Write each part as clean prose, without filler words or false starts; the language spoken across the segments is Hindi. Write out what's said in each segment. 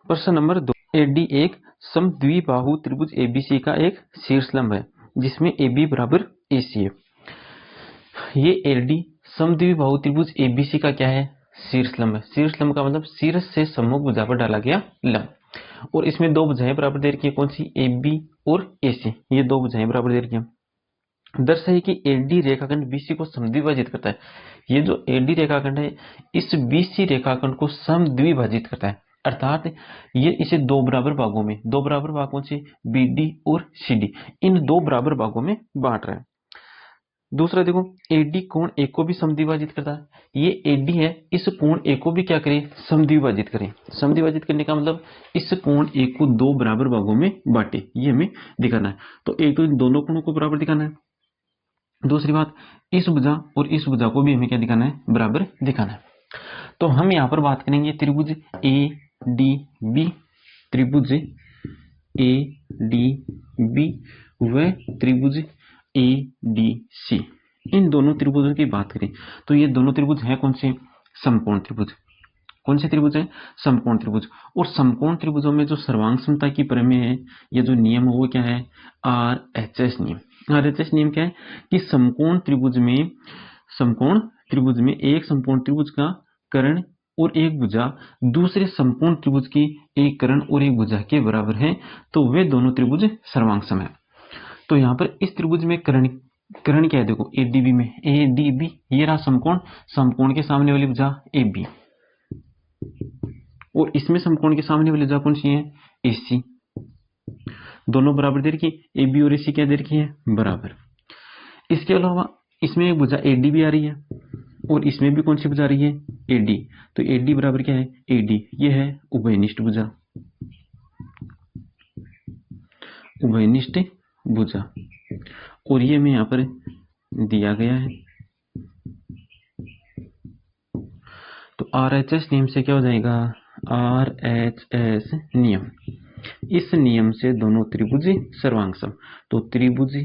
प्रश्न नंबर 2, एडी एक समद्विबाहु त्रिभुज एबीसी का एक शीर्षलंब है जिसमें AB बराबर AC है। ये एडी समद्विबाहु त्रिभुज एबीसी का क्या है? शीर्षलंब है। शीर्षलंब का मतलब शीर्ष से सम्मुख भुजा पर डाला गया लंब। और इसमें दो भुजाएं बराबर दे रखी है, कौन सी? AB और AC। ये दो भुजाएं बराबर दे रखी है। दर्शाइए कि एडी रेखाखंड BC को समद्विभाजित करता है। ये जो एडी रेखाखंड है इस BC रेखाखंड को समद्विभाजित करता है, अर्थात ये इसे दो बराबर भागों में, दो बराबर भाग कौन से? BD और CD, इन दो बराबर भागों में बांट रहा है। दूसरा देखो, AD कोण A को भी समद्विभाजित करता है। ये AD है, इस कोण A को भी क्या करे? समद्विभाजित करे। समद्विभाजित करने का मतलब इस कोण A को दो बराबर भागों में बांटे, ये हमें दिखाना है। तो एक तो इन दोनों कोणों को बराबर दिखाना है। दूसरी बात, इस भुजा और इस भुजा को भी हमें क्या दिखाना है? बराबर दिखाना है। तो हम यहाँ पर बात करेंगे त्रिभुज ADB, त्रिभुज ADB व त्रिभुज ADC। इन दोनों त्रिभुजों की बात करें तो ये दोनों त्रिभुज हैं कौन से? समकोण त्रिभुज। कौन से त्रिभुज हैं? समकोण त्रिभुज। और समकोण त्रिभुजों में जो सर्वांग समता की प्रमेय है, ये जो नियम है वो क्या है? RHS नियम। RHS नियम क्या है कि समकोण त्रिभुज में एक समकोण त्रिभुज का कर्ण और एक भुजा दूसरे समकोण त्रिभुज की एक कर्ण और एक भुजा के बराबर है, तो वे दोनों त्रिभुज सर्वांग सम है। तो यहाँ पर इस त्रिभुज में कर्ण क्या है? देखो ADB में ADB, ये रहा समकोण, समकोण के सामने वाली भुजा AB, और इसमें समकोण के सामने वाली भुजा कौन सी है? AC। दोनों बराबर दे रखी, AB और AC क्या दे रखी है? बराबर। इसके अलावा इसमें एक भुजा AD भी आ रही है और इसमें भी कौन सी भुजा आ रही है? AD। तो AD बराबर क्या है? AD। ये है उभयनिष्ठ भुजा, उभयनिष्ठ भुजा। और ये हमें यहाँ पर दिया गया है। तो RHS नियम से क्या हो जाएगा? RHS नियम, इस नियम से दोनों त्रिभुज सर्वांग सम। तो त्रिभुज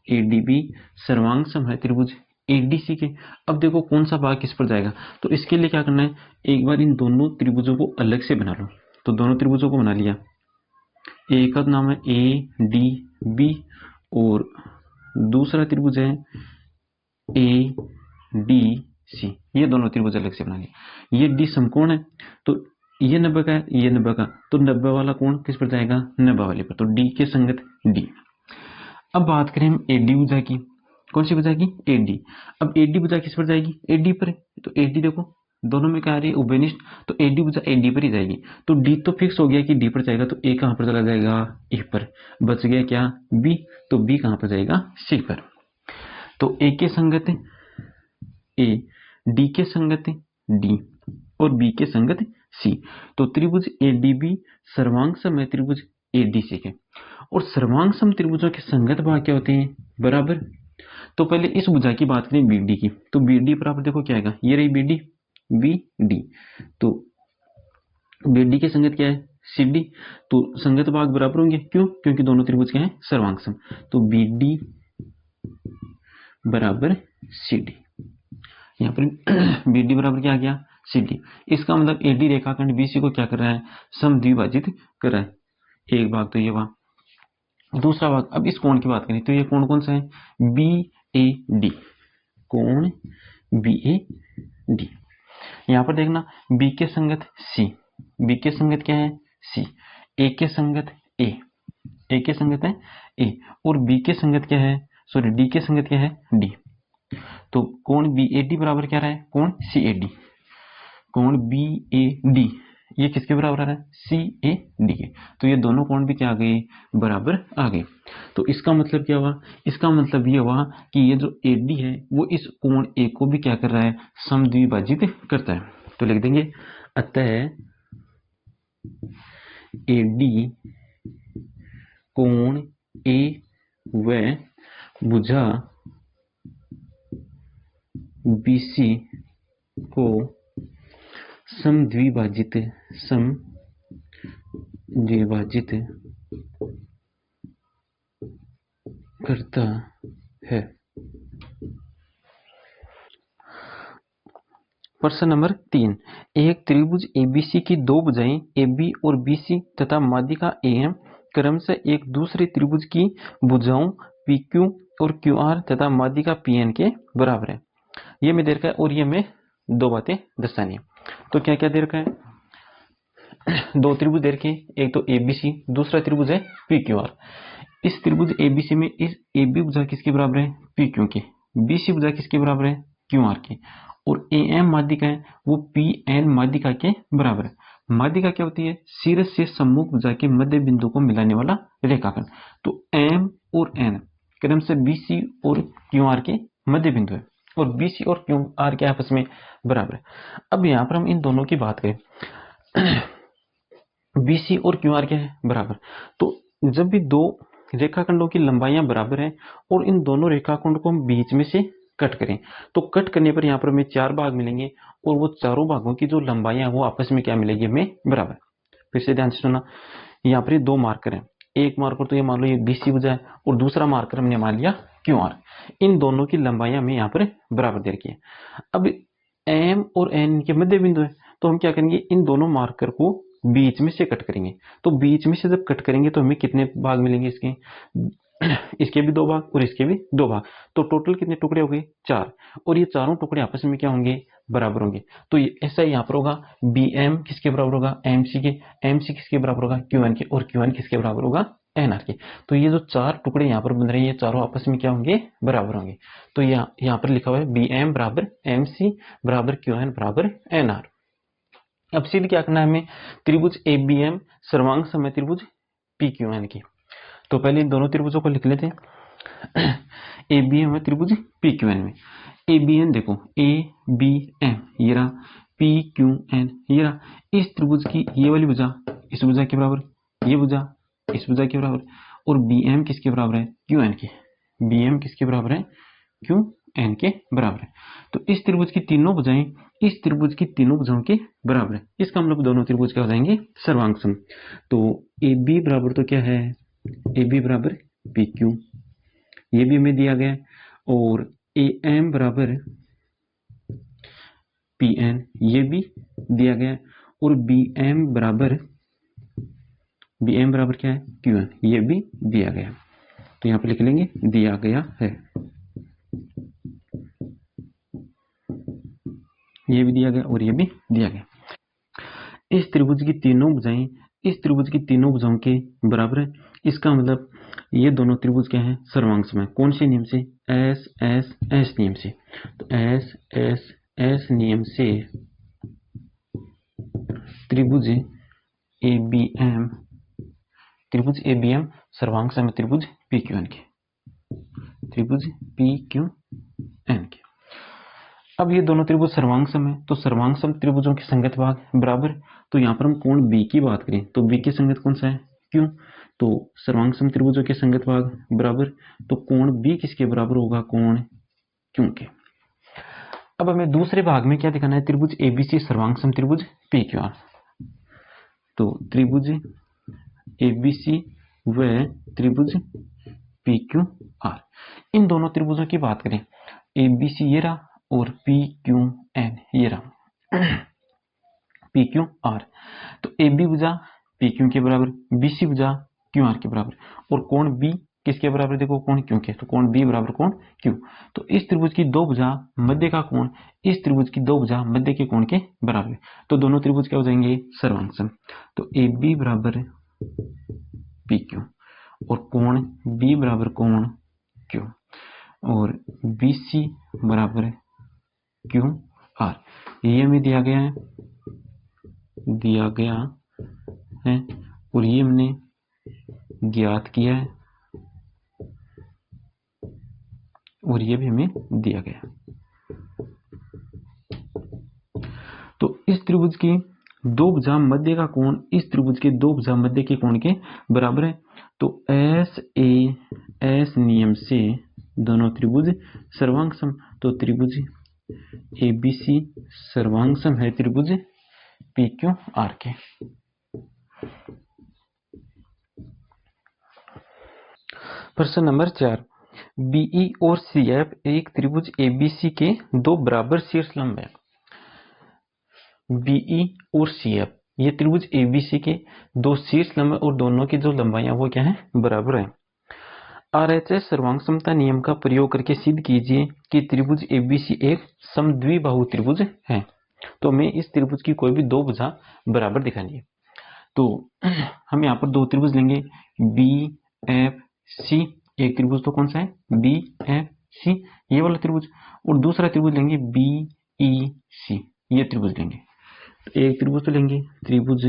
ADB सर्वांग सम है त्रिभुज ADC के। अब देखो कौन सा भाग किस पर जाएगा, तो इसके लिए क्या करना है? एक बार इन दोनों त्रिभुजों को अलग से बना लो। तो दोनों त्रिभुजों को बना लिया, एक का नाम है ADB और दूसरा त्रिभुज है ADC। ये दोनों त्रिभुज अलग से बना लिए। ये D समकोण है, तो ये 90 का है, ये 90 का, तो 90 वाला कोण किस पर जाएगा? 90 वाले पर। तो D के संगत D। अब बात करें हम AD भुजा की। कौन सी भुजा की? AD। अब AD भुजा किस पर जाएगी? AD पर। तो AD देखो दोनों में क्या आ रही है? उभयनिष्ठ। तो AD भुजा AD पर ही जाएगी। तो D तो फिक्स हो गया कि D पर जाएगा, तो A कहां पर चला जाएगा? A पर। बच गया क्या? B। तो B कहां पर जाएगा? C पर। तो A के संगत A, D के संगत D और B के संगत C। तो त्रिभुज ADB सर्वांग सम है त्रिभुज ADC के। और सर्वांग सम त्रिभुजों के संगत भाग क्या होते हैं? बराबर। तो पहले इस भुजा की बात करें BD की, तो BD बराबर देखो क्या आएगा? ये रही BD, BD। तो BD के संगत क्या है? CD। तो संगत भाग बराबर होंगे, क्यों? क्योंकि दोनों त्रिभुज क्या है? सर्वांग सम। तो BD बराबर CD। यहाँ पर BD बराबर क्या आ गया? CD। इसका मतलब AD रेखाखंड BC को क्या कर रहा है? समद्विभाजित कर रहा है। एक भाग तो ये वहां। दूसरा भाग, अब इस कोण की बात करें तो ये कोण कौन सा है? BAD, कोण BAD। यहाँ पर देखना, B के संगत C, B के संगत क्या है? C, A के संगत A, A के संगत है A, और B के संगत क्या है? सॉरी, D के संगत क्या है? D। तो कोण BAD बराबर क्या रहा है? कोण CAD। कोण BAD ये किसके बराबर आ रहा है? CAD के। तो ये दोनों कोण भी क्या आ गए? बराबर आ गए। तो इसका मतलब क्या हुआ? इसका मतलब ये हुआ कि ये जो AD है वो इस कोण A को भी क्या कर रहा है? समद्विभाजित करता है। तो लिख देंगे, अतः AD कोण A व भुजा BC को समद्विभाजित करता है। प्रश्न नंबर 3, एक त्रिभुज एबीसी की दो भुजाएं AB और BC तथा माध्यिका AM क्रमशः एक दूसरे त्रिभुज की भुजाओं PQ और QR तथा माध्यिका PN के बराबर है। ये में दे रखा है और ये में दो बातें दर्शानी है। तो क्या क्या दे रखा है? दो त्रिभुज दे रखे, एक तो ABC, दूसरा त्रिभुज है PQR। इस त्रिभुज ABC में इस AB भुजा किसके बराबर है? PQ के। BC भुजा किसके बराबर है? QR के। और AM माध्यिका है वो PN माध्यिका के बराबर है। माध्यिका क्या होती है? शीर्ष से सम्मुख भुजा के मध्य बिंदु को मिलाने वाला रेखाखंड। तो M और N क्रम से BC और QR के मध्य बिंदु है और BC और QR के आपस में बराबर है। अब यहाँ पर हम इन दोनों की बात करें, BC और QR क्या है? बराबर। तो जब भी दो रेखाखंडों की लंबाइयां बराबर हैं और इन दोनों रेखाखंड को हम बीच में से कट करें तो कट करने पर यहाँ पर हमें चार भाग मिलेंगे और वो चारों भागों की जो लंबाइयां वो आपस में क्या मिलेगी? हमें बराबर। फिर से ध्यान से सुना, यहाँ पर दो मार्कर हैं, एक मार्कर तो ये मान लो ये BC भुजा है और दूसरा मार्कर हमने मान लिया QR। इन दोनों की लंबाइयां हमें यहाँ पर बराबर दे रखी है। अब M और N के मध्य बिंदु है तो हम क्या करेंगे? इन दोनों मार्कर को बीच में से कट करेंगे। तो बीच में से जब कट करेंगे तो हमें कितने भाग मिलेंगे इसके? इसके भी दो भाग और इसके भी दो भाग। तो टोटल कितने टुकड़े हो गए? चार। और ये चारों टुकड़े आपस में क्या होंगे? बराबर होंगे। तो ऐसा यहाँ पर होगा, BM किसके बराबर होगा? MC के। MC किसके बराबर होगा? QN के। और QN किसके बराबर होगा? NR के। तो ये जो चार टुकड़े यहाँ पर बन रहे हैं ये चारों आपस में क्या होंगे? बराबर होंगे। तो यहाँ पर लिखा हुआ है BM बराबर MC बराबर QN बराबर NR। अब सीधे क्या करना है हमें? त्रिभुज ABM सर्वांग समय त्रिभुज PQN की। तो पहले इन दोनों त्रिभुजों को लिख लेते हैं। ABM है त्रिभुज PQN में। ABM देखो, ABM ये रहा, PQN ये रहा। इस त्रिभुज की ये वाली भुजा इस भुजा के बराबर, ये भुजा इस भुजा के बराबर, और BM किसके बराबर है? QN के। BM किसके बराबर है? QN के बराबर है। तो इस त्रिभुज की तीनों भुजाएं इस त्रिभुज की तीनों भुजाओं के बराबर है। इसका मतलब दोनों त्रिभुज क्या हो जाएंगे? सर्वांग सम। तो AB बराबर तो क्या है? AB बराबर PQ, ये भी हमें दिया गया, और AM बराबर PN ये भी दिया गया, और BM बराबर क्या है? QN ये भी दिया गया। तो यहाँ पे लिख लेंगे दिया गया है, ये भी दिया गया और ये भी दिया गया। इस त्रिभुज की तीनों भुजाएं इस त्रिभुज की तीनों भुजाओं के बराबर है। इसका मतलब ये दोनों त्रिभुज क्या है? सर्वांग सम है। कौन से नियम से? S नियम से। तो S नियम से त्रिभुज ABM सर्वांग सम है त्रिभुज PQN के। अब ये दोनों त्रिभुज सर्वांग सम है तो सर्वांग सम त्रिभुजों के संगत भाग बराबर। तो यहाँ पर हम कोण B की बात करें तो B के संगत कौन सा है? Q। तो सर्वांग सम त्रिभुजों के संगत भाग बराबर, तो कोण B किसके बराबर होगा? कोण Q के। अब हमें दूसरे भाग में क्या दिखाना है? त्रिभुज ABC सर्वांग सम त्रिभुज PQR। तो त्रिभुज ABC व त्रिभुज PQR, इन दोनों त्रिभुजों की बात करें, ABC ये रहा और PQN ये रहा। PQR तो AB भुजा PQ के बराबर, BC भुजा QR के बराबर, और कोण B किसके बराबर? देखो कोण Q के। तो कोण B बराबर कोण Q। तो इस त्रिभुज की दो भुजा मध्य का कोण इस त्रिभुज की दो भुजा मध्य के कोण के बराबर। तो दोनों त्रिभुज क्या हो जाएंगे? सर्वांग सम। तो AB बराबर PQ और कोण B बराबर कोण Q और BC बराबर QR, ये हमें दिया गया है और ये हमने ज्ञात किया है और ये भी हमें दिया गया। तो इस त्रिभुज की दो भुजा मध्य का कोण इस त्रिभुज के दो भुजा मध्य के कोण के बराबर है। तो SAS नियम से दोनों त्रिभुज सर्वांग सम। तो त्रिभुज ABC सर्वांग सम है त्रिभुज PQR के। प्रश्न नंबर 4, BE और CF एक त्रिभुज ABC के दो बराबर शीर्ष लंब है। BE और CF, ये त्रिभुज ABC के दो शीर्ष लंब और दोनों की जो लंबाइयां वो क्या है, बराबर है। RHS सर्वांग समता नियम का प्रयोग करके सिद्ध कीजिए कि त्रिभुज ABC एक समद्विबाहु त्रिभुज है। तो हमें इस त्रिभुज की कोई भी दो भुजा बराबर दिखानी है। तो हम यहाँ पर दो त्रिभुज लेंगे BFC, एक त्रिभुज तो कौन सा है, BFC ये वाला त्रिभुज, और दूसरा त्रिभुज लेंगे BEC, ये त्रिभुज लेंगे। तो एक त्रिभुज तो लेंगे त्रिभुज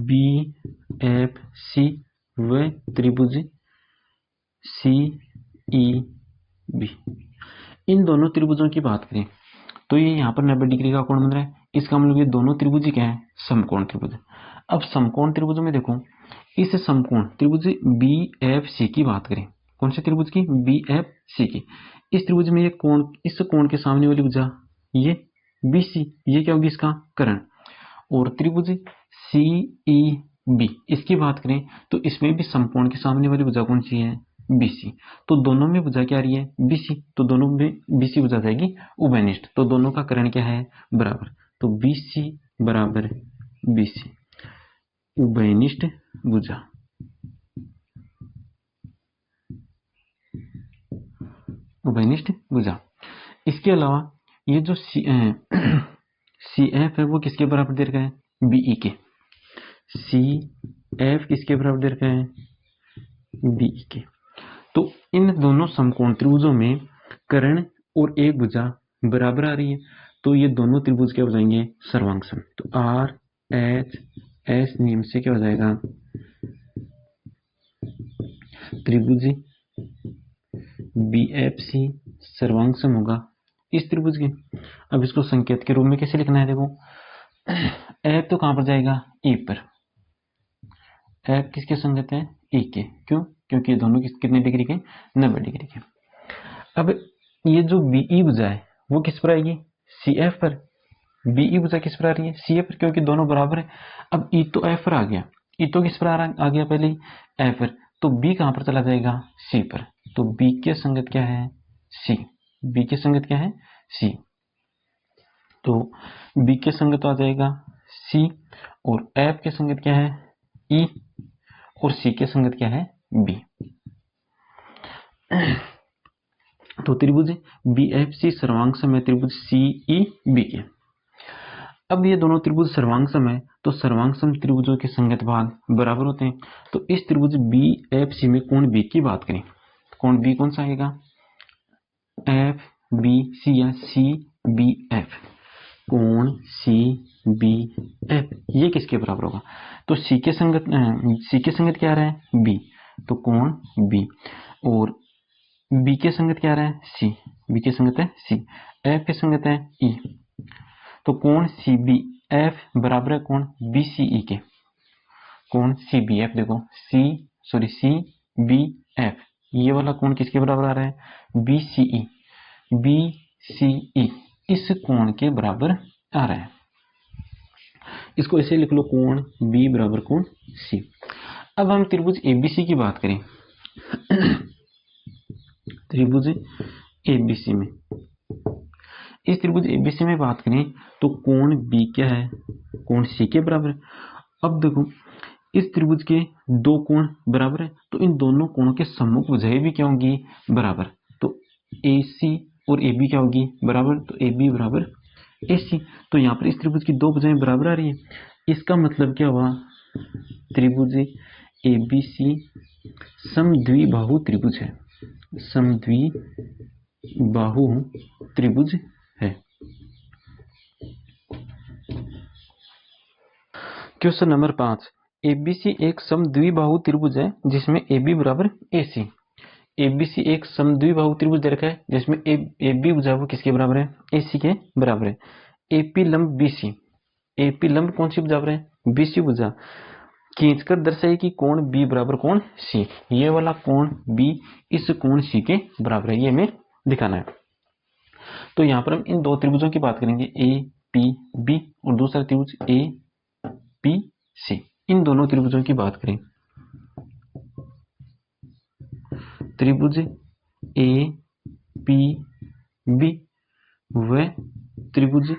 BFC व त्रिभुज CEB। इन दोनों त्रिभुजों की बात करें तो ये यहाँ पर 90 डिग्री का कोण बन रहा है, इसका मतलब ये दोनों त्रिभुज क्या है, समकोण त्रिभुज। अब समकोण त्रिभुजों में देखो, इस समकोण त्रिभुज BFC की बात करें, कौन से त्रिभुज की, BFC की। इस त्रिभुज में ये कोण, इस कोण के सामने वाली भुजा ये BC, ये क्या होगी, इसका कर्ण। और त्रिभुज CEB, इसकी बात करें तो इसमें भी समकोण के सामने वाली भुजा कौन सी है, BC। तो दोनों में भुजा क्या आ रही है, BC, तो दोनों में BC भुजा जाएगी उभयनिष्ठ, तो दोनों का कर्ण क्या है, बराबर। तो BC बराबर BC, उभयनिष्ठ भुजा। उभयनिष्ठ भुजा। इसके अलावा ये जो CF है वो किसके बराबर दे रखा है, BE के। CF किसके बराबर दे रखा है, BE के। तो इन दोनों समकोण त्रिभुजों में कर्ण और एक भुजा बराबर आ रही है, तो ये दोनों त्रिभुज क्या हो जाएंगे, सर्वांग सम। तो RHS नियम से क्या हो जाएगा, त्रिभुज BFC सर्वांग सम होगा इस त्रिभुज के। अब इसको संकेत के रूप में कैसे लिखना है, देखो F तो कहां पर जाएगा, E पर। F किसके संगत है, E के। क्यों, क्योंकि ये दोनों कितने डिग्री के, 90 डिग्री के। अब ये जो BE भुजा है वो किस पर आएगी, CF पर। BE भुजा किस पर आ रही है, CF पर, क्योंकि दोनों बराबर है। अब E तो F पर आ गया, E तो किस पर आ गया पहले ही, F पर। तो B कहां पर चला जाएगा, C पर। तो B के संगत क्या है, C। B के संगत क्या है, C। तो B के संगत आ जाएगा C, और F के संगत क्या है, E, और C के संगत क्या है, B। तो त्रिभुज BFC सर्वांग सम है त्रिभुज CEB के। अब ये दोनों त्रिभुज सर्वांग सम है, तो सर्वांग सम त्रिभुजों के संगत भाग बराबर होते हैं। तो इस त्रिभुज BFC में कोण B की बात करें, कोण B कौन सा आएगा, FBC या CBF। कोण CBF ये किसके बराबर होगा, तो C के संगत क्या आ रहा है, B, तो कोण B। और B के संगत क्या आ रहा है, C, B के संगत है C। F के संगत है E, तो कोण CBF बराबर है कोण BCE के। कोण CBF देखो CBF, ये वाला कोण किसके बराबर आ रहा है, BCE। BCE इस कोण के बराबर आ रहा है। इसको ऐसे लिख लो, कोण B बराबर कोण C। अब हम त्रिभुज ABC की बात करें। त्रिभुज ABC में, इस त्रिभुज ABC में बात करें तो कोण B क्या है, कोण C के बराबर। अब देखो इस त्रिभुज के दो कोण बराबर है, तो इन दोनों कोणों के सम्मुख भुजाएं भी क्या होंगी, बराबर। तो AC और AB क्या होगी, बराबर। तो AB बराबर AC। तो यहाँ पर इस त्रिभुज की दो भुजाएं बराबर आ रही है, इसका मतलब क्या हुआ, त्रिभुज ABC समद्विबाहु त्रिभुज है, समद्विबाहु त्रिभुज है। क्वेश्चन नंबर 5, ABC एक समद्विबाहु त्रिभुज है जिसमें AB बराबर AC। ABC एक समद्विबाहु त्रिभुज दे रखा है जिसमें AB भुजा वो किसके बराबर है, AC के बराबर है। AP लंब BC, AP लंब कौन सी भुजा बराबर है, BC भुजा, खींचकर दर्शाए कि कोण B बराबर कोण C। ये वाला कोण B इस कोण C के बराबर है, ये हमें दिखाना है। तो यहाँ पर हम इन दो त्रिभुजों की बात करेंगे, APB और दूसरा त्रिभुज APC। इन दोनों त्रिभुजों की बात करें, त्रिभुज APB व त्रिभुज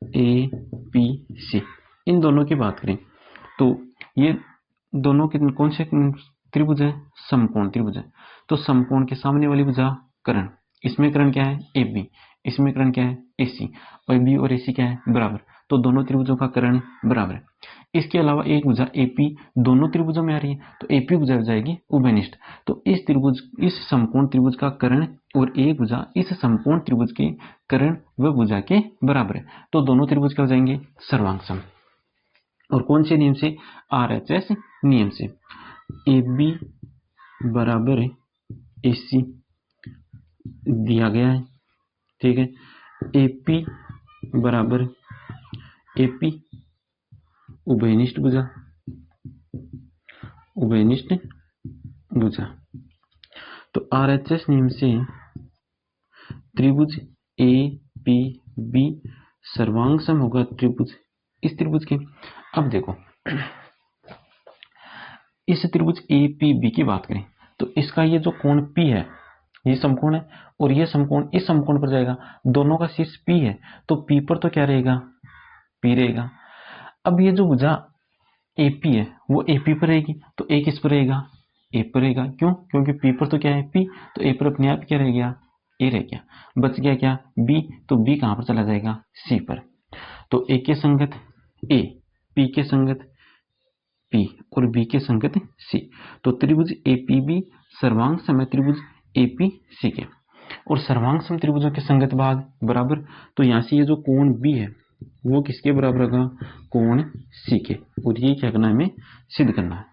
ए पी सी, इन दोनों की बात करें तो ये दोनों के कौन से त्रिभुज है? समकोण त्रिभुज है। तो समकोण के सामने वाली भुजा कर्ण, इसमें कर्ण क्या है? ए बी, इसमें कर्ण क्या है? ए सी, और बी और ए सी क्या है? बराबर। तो दोनों त्रिभुजों का कर्ण बराबर है। इसके अलावा एक भुजा एपी दोनों त्रिभुजों में आ रही है, तो एपी भुजा हो जाएगी उभयनिष्ठ। तो इस समकोण त्रिभुज का कर्ण और एक भुजा इस समकोण त्रिभुज के कर्ण व भुजा के बराबर है। तो दोनों त्रिभुज क्या हो जाएंगे? सर्वांग। और कौन से नियम से? आरएचएस नियम से। ए बी बराबर ए सी दिया गया है, ठीक है। एपी बराबर एपी उभयनिष्ठ भुजा, उभयनिष्ठ भुजा। तो आरएचएस नियम से त्रिभुज ए पी बी सर्वांग सम होगा त्रिभुज इस त्रिभुज के। अब देखो इस त्रिभुज ए पी बी की बात करें तो इसका ये जो कोण P है ये समकोण है, और ये समकोण इस समकोण पर जाएगा, दोनों का शीर्ष P है, तो P पर तो क्या रहेगा? P रहेगा। अब ये जो भुजा AP है वो AP पर रहेगी, तो A किस पर रहेगा? A पर रहेगा। क्यों? क्योंकि P पर तो क्या है? P, तो A पर अपने आप क्या रह गया? A रह गया। बच गया क्या? B, तो B कहां पर चला जाएगा? C पर। तो A के संगत A, P के संगत P और B के संगत C। तो त्रिभुज APB सर्वांग सम है त्रिभुज APC के। और सर्वांग सम त्रिभुजों के संगत भाग बराबर, तो यहाँ से ये जो कोण B है वो किसके बराबर होगा? कोण C के। और ये क्या करना है? हमें सिद्ध करना है।